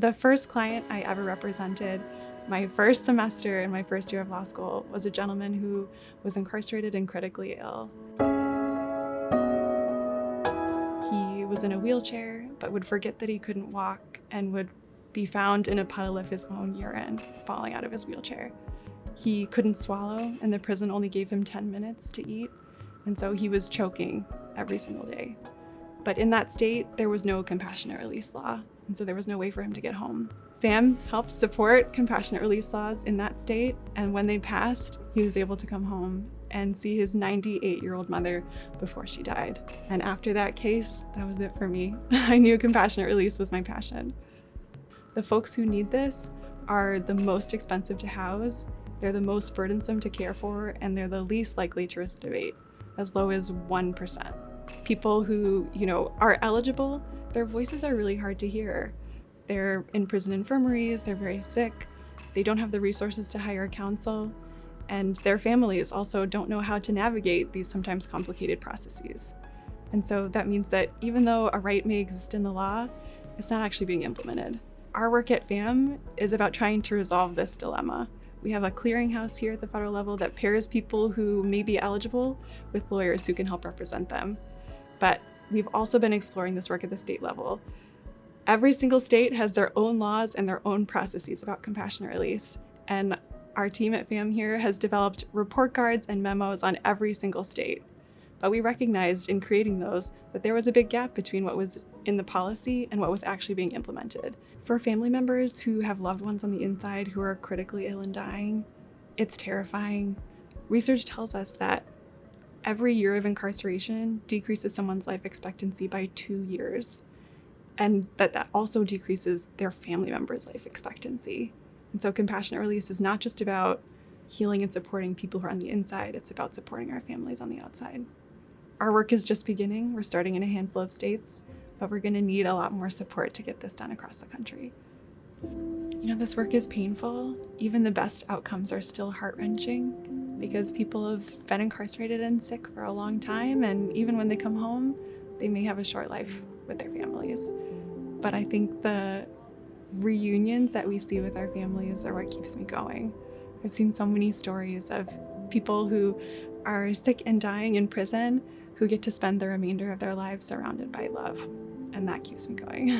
The first client I ever represented, my first semester in my first year of law school, was a gentleman who was incarcerated and critically ill. He was in a wheelchair, but would forget that he couldn't walk and would be found in a puddle of his own urine falling out of his wheelchair. He couldn't swallow, and the prison only gave him 10 minutes to eat, and so he was choking every single day. But in that state, there was no compassionate release law, and so there was no way for him to get home. FAMM helped support compassionate release laws in that state, and when they passed, he was able to come home and see his 98-year-old mother before she died. And after that case, that was it for me. I knew compassionate release was my passion. The folks who need this are the most expensive to house, they're the most burdensome to care for, and they're the least likely to recidivate, as low as 1%. People who, are eligible, their voices are really hard to hear. They're in prison infirmaries, they're very sick, they don't have the resources to hire counsel, and their families also don't know how to navigate these sometimes complicated processes. And so that means that even though a right may exist in the law, it's not actually being implemented. Our work at FAMM is about trying to resolve this dilemma. We have a clearinghouse here at the federal level that pairs people who may be eligible with lawyers who can help represent them. But we've also been exploring this work at the state level. Every single state has their own laws and their own processes about compassionate release. And our team at FAMM here has developed report cards and memos on every single state. But we recognized in creating those that there was a big gap between what was in the policy and what was actually being implemented. For family members who have loved ones on the inside who are critically ill and dying, it's terrifying. Research tells us that every year of incarceration decreases someone's life expectancy by 2 years, and that also decreases their family members' life expectancy. And so compassionate release is not just about healing and supporting people who are on the inside, it's about supporting our families on the outside. Our work is just beginning. We're starting in a handful of states, but we're going to need a lot more support to get this done across the country. This work is painful. Even the best outcomes are still heart-wrenching because people have been incarcerated and sick for a long time, and even when they come home, they may have a short life with their families. But I think the reunions that we see with our families are what keeps me going. I've seen so many stories of people who are sick and dying in prison who get to spend the remainder of their lives surrounded by love, and that keeps me going.